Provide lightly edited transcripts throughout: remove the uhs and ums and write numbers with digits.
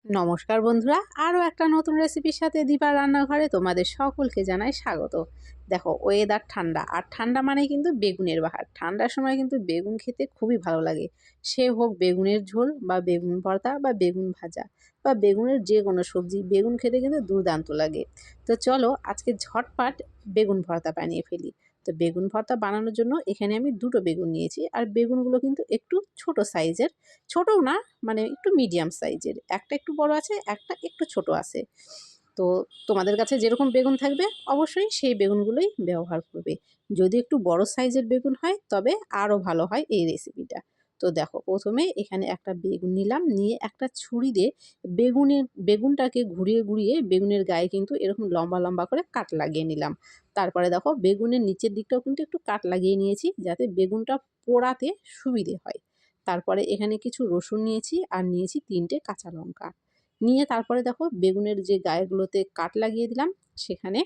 নমস্কার বন্ধুরা, আরও একটা নতুন রেসিপির সাথে দীপা রান্নাঘরে তোমাদের সকলকে জানাই স্বাগত। দেখো, ওয়েদার ঠান্ডা, আর ঠান্ডা মানেই কিন্তু বেগুনের বাহার। ঠান্ডার সময় কিন্তু বেগুন খেতে খুবই ভালো লাগে। সে হোক বেগুনের ঝোল বা বেগুন ভর্তা বা বেগুন ভাজা বা বেগুনের যে কোনো সবজি, বেগুন খেতে কিন্তু দুর্দান্ত লাগে। তো চলো আজকে ঝটপট বেগুন ভর্তা বানিয়ে ফেলি। তো বেগুন ভর্তা বানানোর জন্য এখানে আমি দুটো বেগুন নিয়েছি, আর বেগুনগুলো কিন্তু একটু ছোট সাইজের, ছোটও না মানে একটু মিডিয়াম সাইজের। একটা একটু বড় আছে, একটা একটু ছোট আছে। তো তোমাদের কাছে যেরকম বেগুন থাকবে অবশ্যই সেই বেগুনগুলোই ব্যবহার করবে। যদি একটু বড় সাইজের বেগুন হয় তবে আরও ভালো হয় এই রেসিপিটা। তো দেখো, প্রথমে এখানে একটা বেগুন নিলাম, নিয়ে একটা ছুরি দিয়ে বেগুনটাকে ঘুরিয়ে ঘুরিয়ে বেগুনের গায়ে কিন্তু এরকম লম্বা লম্বা করে কাট লাগিয়ে নিলাম। তারপরে দেখো, বেগুনের নিচের দিকটাও কিন্তু একটু কাট লাগিয়ে নিয়েছি, যাতে বেগুনটা পোড়াতে সুবিধে হয়। তারপরে এখানে কিছু রসুন নিয়েছি, আর নিয়েছি 3টে কাঁচা লঙ্কা। নিয়ে তারপরে দেখো, বেগুনের যে গায়েগুলোতে কাট লাগিয়ে দিলাম সেখানে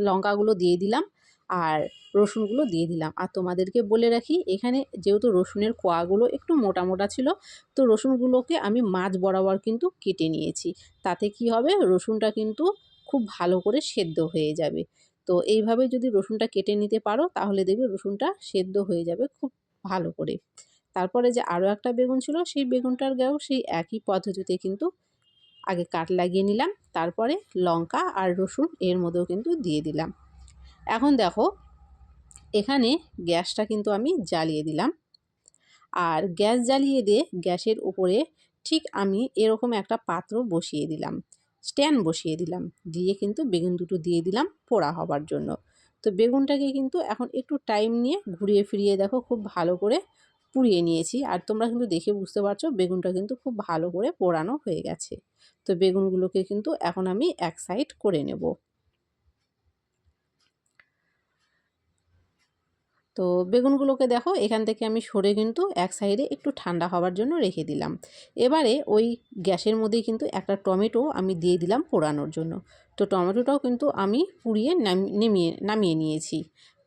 লঙ্কাগুলো দিয়ে দিলাম, আর রসুনগুলো দিয়ে দিলাম। আর তোমাদেরকে বলে রাখি, এখানে যেহেতু রসুনের কোয়াগুলো একটু মোটা মোটা ছিল, তো রসুনগুলোকে আমি মাঝ বরাবর কিন্তু কেটে নিয়েছি। তাতে কি হবে, রসুনটা কিন্তু খুব ভালো করে সেদ্ধ হয়ে যাবে। তো এইভাবে যদি রসুনটা কেটে নিতে পারো তাহলে দেখবে রসুনটা সেদ্ধ হয়ে যাবে খুব ভালো করে। তারপরে যে আরও একটা বেগুন ছিল, সেই বেগুনটার গায়েও সেই একই পদ্ধতিতে কিন্তু আগে কাট লাগিয়ে নিলাম। তারপরে লঙ্কা আর রসুন এর মধ্যেও কিন্তু দিয়ে দিলাম। এখন দেখো, এখানে গ্যাসটা কিন্তু আমি জ্বালিয়ে দিলাম, আর গ্যাস জ্বালিয়ে দিয়ে গ্যাসের উপরে ঠিক আমি এরকম একটা পাত্র বসিয়ে দিলাম, স্ট্যান্ড বসিয়ে দিলাম, দিয়ে কিন্তু বেগুন দুটো দিয়ে দিলাম পোড়া হবার জন্য। তো বেগুনটাকে কিন্তু এখন একটু টাইম নিয়ে ঘুরিয়ে ফিরিয়ে দেখো খুব ভালো করে পুড়িয়ে নিয়েছি। আর তোমরা কিন্তু দেখে বুঝতে পারছো বেগুনটা কিন্তু খুব ভালো করে পোড়ানো হয়ে গেছে। তো বেগুনগুলোকে কিন্তু এখন আমি এক সাইড করে নেব। তো বেগুনগুলোকে দেখো এখান থেকে আমি সরে কিন্তু এক সাইডে একটু ঠান্ডা হওয়ার জন্য রেখে দিলাম। এবারে ওই গ্যাসের মধ্যেই কিন্তু একটা টমেটো আমি দিয়ে দিলাম পোড়ানোর জন্য। তো টমেটোটাও কিন্তু আমি পুড়িয়ে নামিয়ে নিয়েছি।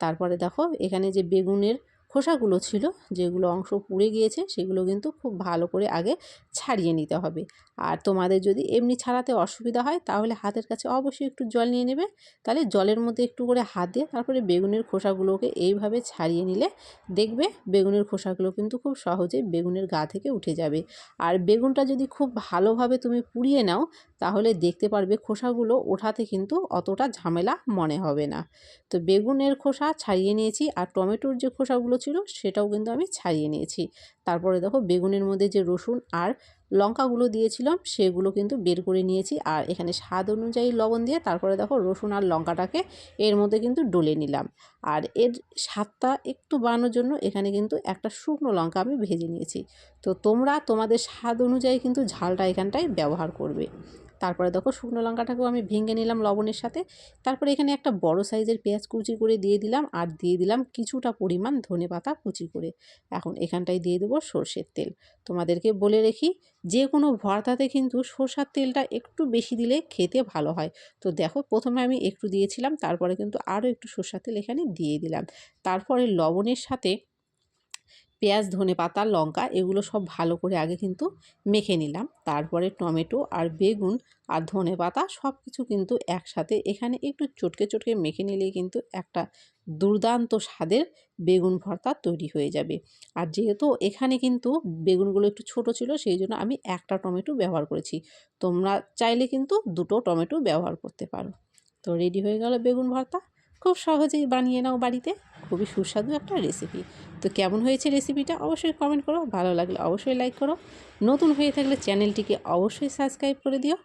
তারপরে দেখো, এখানে যে বেগুনের খোসাগুলো ছিল, যেগুলো অংশ পুড়ে গিয়েছে সেগুলো কিন্তু খুব ভালো করে আগে ছাড়িয়ে নিতে হবে। আর তোমাদের যদি এমনি ছাড়াতে অসুবিধা হয় তাহলে হাতের কাছে অবশ্যই একটু জল নিয়ে নেবে। তাহলে জলের মধ্যে একটু করে হাত দিয়ে তারপরে বেগুনের খোসাগুলোকে এইভাবে ছাড়িয়ে নিলে দেখবে বেগুনের খোসাগুলো কিন্তু খুব সহজেই বেগুনের গা থেকে উঠে যাবে। আর বেগুনটা যদি খুব ভালোভাবে তুমি পুড়িয়ে নাও তাহলে দেখতে পারবে খোসাগুলো ওঠাতে কিন্তু অতটা ঝামেলা মনে হবে না। তো বেগুনের খোসা ছাড়িয়ে নিয়েছি, আর টমেটোর যে খোসাগুলো ছিল সেটাও কিন্তু আমি ছাড়িয়ে নিয়েছি। তারপরে দেখো, বেগুনের মধ্যে যে রসুন আর লঙ্কাগুলো দিয়েছিলাম সেগুলো কিন্তু বের করে নিয়েছি, আর এখানে স্বাদ অনুযায়ী লবণ দিয়ে তারপরে দেখো রসুন আর লঙ্কাটাকে এর মধ্যে কিন্তু ডলে নিলাম। আর এর স্বাদটা একটু বাড়ানোর জন্য এখানে কিন্তু একটা শুকনো লঙ্কা আমি ভেজে নিয়েছি। তো তোমরা তোমাদের স্বাদ অনুযায়ী কিন্তু ঝালটা এখানটায় ব্যবহার করবে। তারপরে দেখো, শুকনো লঙ্কাটাকেও আমি ভেঙে নিলাম লবণের সাথে। তারপরে এখানে একটা বড় সাইজের পেঁয়াজ কুচি করে দিয়ে দিলাম, আর দিয়ে দিলাম কিছুটা পরিমাণ ধনেপাতা কুচি করে। এখন এখানটায় দিয়ে দেবো সর্ষের তেল। তোমাদেরকে বলে রেখি, যে কোনো ভর্তাতে কিন্তু সরষের তেলটা একটু বেশি দিলে খেতে ভালো হয়। তো দেখো, প্রথমে আমি একটু দিয়েছিলাম, তারপরে কিন্তু আরও একটু সরষের তেল এখানে দিয়ে দিলাম। তারপরে লবণের সাথে পেঁয়াজ, ধনেপাতা, লঙ্কা এগুলো সব ভালো করে আগে কিন্তু মেখে নিলাম। তারপরে টমেটো আর বেগুন আর ধনেপাতা সব কিছু কিন্তু একসাথে এখানে একটু চটকে চটকে মেখে নিলেই কিন্তু একটা দুর্দান্ত স্বাদের বেগুন ভর্তা তৈরি হয়ে যাবে। আর যেহেতু এখানে কিন্তু বেগুনগুলো একটু ছোট ছিল সেই জন্য আমি একটা টমেটো ব্যবহার করেছি। তোমরা চাইলে কিন্তু দুটো টমেটো ব্যবহার করতে পারো। তো রেডি হয়ে গেল বেগুন ভর্তা। খুব সহজেই বানিয়ে নাও বাড়িতে, খুবই সুস্বাদু একটা রেসিপি। তো কেমন হয়েছে রেসিপিটা অবশ্যই কমেন্ট করো, ভালো লাগলে অবশ্যই লাইক করো, নতুন হয়ে থাকলে চ্যানেলটিকে অবশ্যই সাবস্ক্রাইব করে দিও।